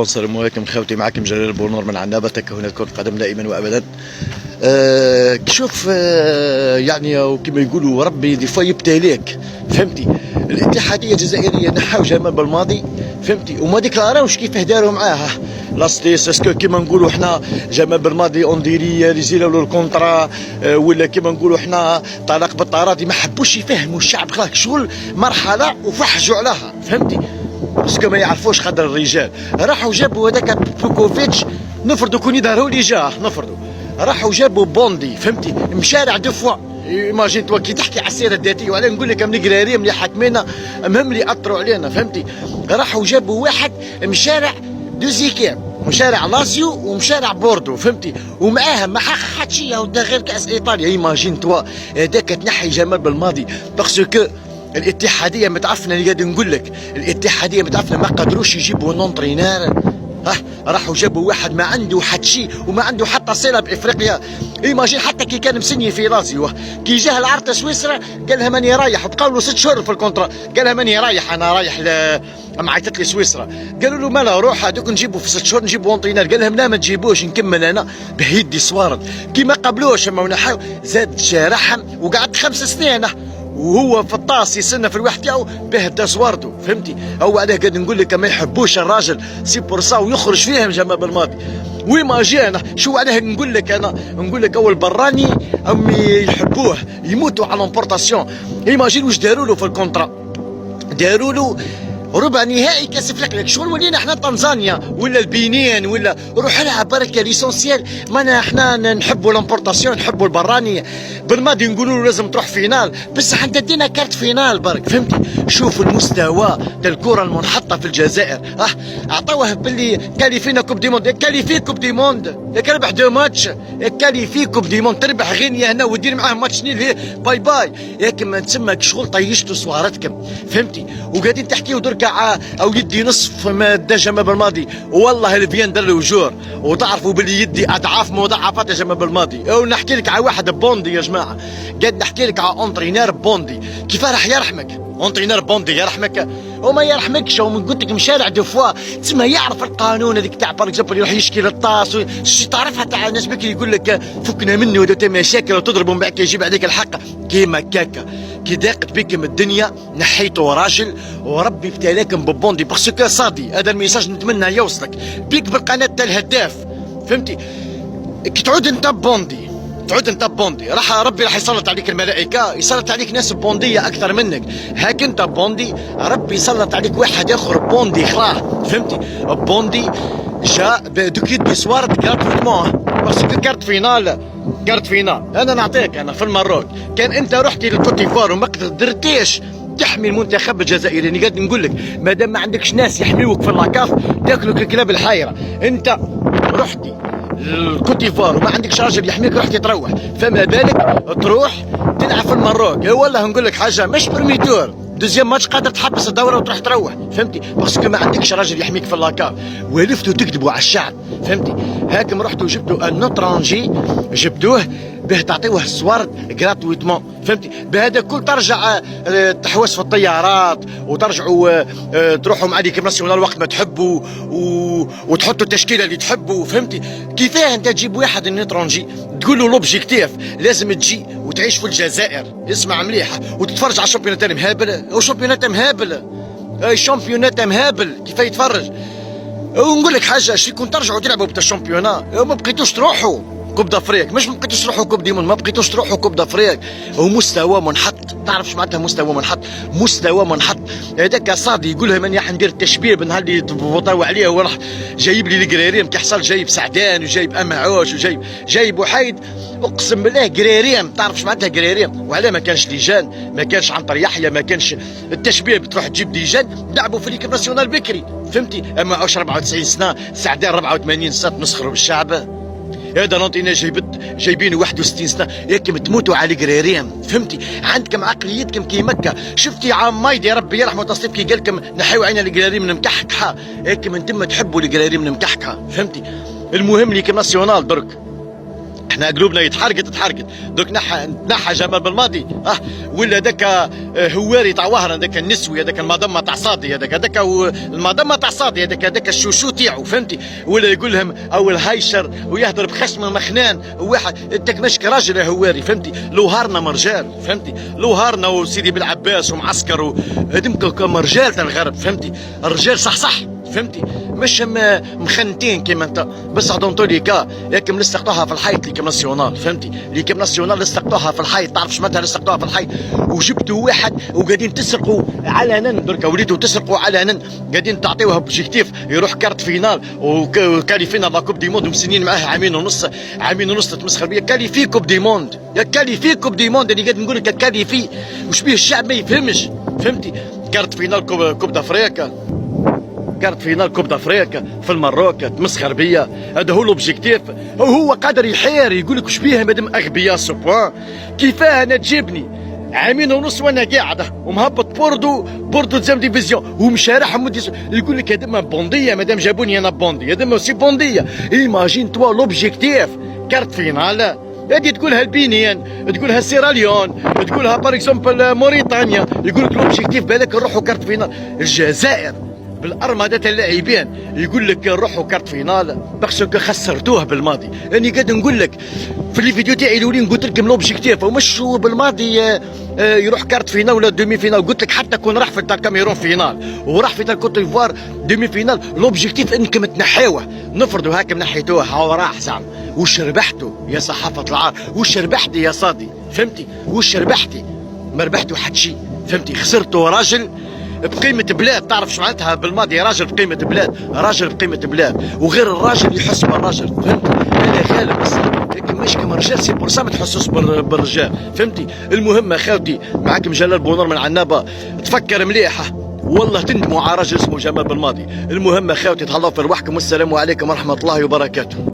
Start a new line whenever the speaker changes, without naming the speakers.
السلام عليكم خوتي، معكم جلال بونور من عنابة تكهنات كرة القدم دائما وابدا. شوف، يعني وكما يقولوا ربي دي فوا يبتليك، فهمتي؟ الاتحادية الجزائرية نحاو جمال بالماضي، فهمتي؟ وما ديكلاراوش كيفاه داروا معاه لاستيس. اسكو كيما نقولوا حنا جمال بالماضي اون ريزيلاو له الكونترا، ولا كيما نقولوا حنا طلاق بالطرادي، ما حبوش يفهموا الشعب خلاك شغل مرحلة وفحجوا عليها، فهمتي؟ باسكو ما يعرفوش قدر الرجال. راحوا جابوا هذاك بوكوفيتش، نفرضوا كون يظهروا لي جاه، نفرضوا راحوا جابوا بوندي، فهمتي؟ مشارع دو فوا. ايماجين توا كي تحكي على السيره الذاتيه، وعلاه نقول لك من القراريم اللي حاكمينا مهم اللي اثروا علينا، فهمتي؟ راحوا جابوا واحد مشارع دوزيكيم، مشارع لازيو ومشارع بوردو، فهمتي؟ ومعاهم ما حقق حتى شيء، ودا غير كاس ايطاليا. ايماجين توا هذاك تنحي جمال بالماضي باسكو الاتحاديه متعفنه. اللي قاعد نقول لك الاتحاديه متعفنه، ما قدروش يجيبوا نونترينار. راحوا جابوا واحد ما عنده حتى شيء وما عنده حتى صله بافريقيا. ايماجين حتى كي كان مسني في لازيو، كي جاه العرض سويسرا قال لها ماني رايح، وبقاو له 6 شهور في الكونترا، قال لها ماني رايح، انا رايح معيطت لي سويسرا. قالوا له مالا روح هذوك نجيبوا في 6 شهور نجيبوا اونترينار. قال لهم لا ما تجيبوش، نكمل انا بهيدي صوارد. كي ما قبلوش اما ونحاو، زاد شارحهم وقعد 5 سنين وهو في الطاس يسنى في الواحد تاعو به دا صوارده، فهمتي؟ هو علاه قاعد نقول لك ما يحبوش الراجل سي بورسا ويخرج فيهم جمال بالماضي. وما جانا شو علاه نقول لك، انا نقول لك اول براني امي يحبوه يموتوا على لامبورتاسيون. ايماجين واش داروا له في الكونترا، داروا له ربع نهائي كاس افريقيا. شغل ولينا احنا تنزانيا ولا البنين ولا روح لها بركه ليسونسيال. مانا احنا نحبوا لامبورتاسيون، نحبوا البراني. بالماضي نقولوا له لازم تروح فينال، بس حنا دينا كارت فينال برك، فهمتي؟ شوفوا المستوى تاع الكره المنحطه في الجزائر. اعطوه باللي كاليفينا كوب دي موند، كاليفي كوب دي موند، ياك ربح 2 ماتش، كاليفي كوب دي موند، تربح غينيا هنا ودير معاه ماتش نيل باي باي. ياك ما تسمى شغل طيشتوا صوارتكم، فهمتي؟ وقاعدين تحكيوا درك او يدي نصف ما دا جمال بالماضي. والله الفيان دار له وجور، وتعرفوا باللي يدي اضعاف مضاعفات يا جمال بالماضي. ونحكي لك على واحد بوندي يا جماعه، قاعد نحكي لك على اونترينير بوندي. كيف راح يرحمك اونترينير بوندي؟ يرحمك وما يرحمكش. قلت لك مشارع دو فوا تسمى يعرف القانون هذيك تاع بار اكزومبل يروح يشكي للطاس تعرفها تاع الناس بكري يقول لك فكنا مني ودوت مشاكل وتضربوا من بعد يجيب عليك الحق. كيما كاكا كي ضاقت بكم الدنيا نحيتوا راجل وربي ابتلاكم ببوندي باسكو صادي. هذا الميساج نتمنى يوصلك بيك بالقناه تاع الهداف، فهمتي؟ كي تعود انت بوندي، تعود انت بوندي، ربي راح يسلط عليك الملائكه، يسلط عليك ناس بونديه اكثر منك. هاك انت بوندي ربي يسلط عليك واحد اخر بوندي خلاه، فهمتي؟ بوندي جاء دوكيت بسوارد كارتفيتمون باسكو كارت فينال، كارت فينال. انا نعطيك، انا في المروك كان انت رحتي للكوتيفوار وما قدرتيش تحمي المنتخب الجزائري. انا قاعد نقول لك مادام ما عندكش ناس يحميوك في اللاكاف تاكلوك الكلاب الحايره. انت رحتي الكوتيفوار وما عندكش راجل يحميك، رحتي تروح، فما بالك تروح تلعب في المروك؟ والله نقول لك حاجه مش برميتور، دوزيام ماتش قادر تحبس الدوره وتروح تروح، فهمتي؟ باسكو ما عندكش راجل يحميك في اللاكار. ولفتوا تكذبوا على الشعب، فهمتي؟ هاكم رحتوا جبتوا النوترانجي، جبتوه به تعطيوه السوارد غراتويتمون، فهمتي؟ بهذا كل ترجع تحوس في الطيارات وترجعوا تروحوا مع ليكيب ناسيونال وقت ما تحبوا وتحطوا التشكيله اللي تحبوا، فهمتي؟ كيفاه انت تجيب واحد النوترانجي تقول له لوبجيكتيف لازم تجي وتعيش في الجزائر، اسمع مليح، وتتفرج على الشامبيونات مهابل وشامبيونات مهابل، اي شامبيونات مهابل كيف يتفرج. ونقول لك حاجه، شي كون ترجعوا تلعبوا بتا الشامبيونات ما بقيتوش تروحوا كوب دافريك، مش ما بقيتوش تروحوا كوب ديمون، ما بقيتوش تروحوا كوب دافريك. ومستوى منحط، تعرف شو معناتها مستوى منحط؟ مستوى منحط. هذاك صادي يقولها من راح ندير التشبيه بنهار اللي تفوطاو عليه، هو راح جايب لي القراريم كيحصل، جايب سعدان وجايب امعوش وجايب وحيد. اقسم بالله قراريم، تعرف شو معناتها قراريم؟ وعلاه ما كانش ليجان، ما كانش عنتر يحيى، ما كانش التشبيه بتروح تجيب ليجان لعبوا في ليكيب ناسيونال بكري، فهمتي؟ اما اوش 94 سنه، سعدان 84 سنه تمسخروا بالشعب. هذا نونتينا جايبينه 61 سنه، ياكم تموتوا على قراريم، فهمتي؟ عندكم عقليتكم كي مكه. شفتي عام مايدي ربي يرحمه تصريف كي قال لكم نحيوا عينا القراريم مكحكحه، ياكم انتم تحبوا القراريم مكحكحه، فهمتي؟ المهم ليكيب ناسيونال درك احنا قلوبنا تحرقت دوك نحى جمال بالماضي ولا داك هواري تاع وهران داك النسوي هذاك المضمه تاع صادي هذاك المضمه تاع صادي هذاك الشوشو تاعو فهمتي ولا يقول لهم او الهايشر ويهضر بخشمه مخنان وواحد انت ماشك راجل يا هواري فهمتي لو هارنا مرجال فهمتي لو هارنا وسيدي بالعباس ومعسكر وهذم رجال تاع الغرب فهمتي الرجال صح فهمتي مش مخنتين كيما انت بس دون لي كا لكن لصقتوها في الحيط ليكيب ناسيونال فهمتي ليكيب ناسيونال لصقتوها في الحيط تعرف شمتها لصقتوها في الحيط وجبتوا واحد وقاعدين تسرقوا علنا دركا وليتوا تسرقوا علنا قاعدين تعطيوها بوبجيكتيف يروح كارت فينال وكاليفينا لا كوب دي موند ومسنين معاه عامين ونص تمسخر بيا كاليفي كوب دي موند يا كاليفي كوب دي موند انا قاعد نقول لك كاليفي وش بيه الشعب ما يفهمش فهمتي كارت فينال كوب دافريكا كارت فينال كوب دافريكا في المروك تمسخر بيا هذا هو لوبجيكتيف هو قادر يحير يقول لك وش بيه مادام اغبياء سوبوان كيفاه انا تجيبني عامين ونص وانا قاعده ومهبط بوردو تزام ديفيزيون ومشارح يقول لك هذا بونديه مادام جابوني انا بوندي هذا سي بونديه ايماجين توا لوبجيكتيف كارت فينال هذه تقولها البنين تقولها سيراليون تقولها باغ اكزومبل موريتانيا يقول لك لوبجيكتيف بالك نروحوا كارت فينال الجزائر بالارمده تاع اللاعبين يقول لك نروحوا كارت فينال باسكو خسرتوه بالماضي راني قاعد نقول لك في لي فيديو تاعي الاولين قلت لكم لوبجيكتيف ومشوا بالماضي يروح كارت فينال ولا دومي فينال قلت لك حتى كون راح في تاع الكاميرون فينال وراح في تاع كوت ديفوار دومي فينال لوبجيكتيف انكم تنحيوه نفرضوا هاكم نحيتوه هاو راح زعما وش ربحتوا يا صحافه العار وش ربحتي يا صادي فهمتي وش ربحتي ما ربحتوا حد شيء فهمتي خسرتوا راجل بقيمة بلاد تعرف شو معناتها بالماضي راجل بقيمة بلاد راجل بقيمة بلاد وغير الراجل يحس بالراجل فهمت انا غالب بس لكن مش كما رجال سي بور سا ما تحسوش بالرجال فهمتي المهم اخوتي معاكم جلال بونور من عنابة تفكر مليحة والله تندموا على راجل اسمه جمال بالماضي المهم اخوتي تهلاو في رواحكم والسلام عليكم ورحمة الله وبركاته.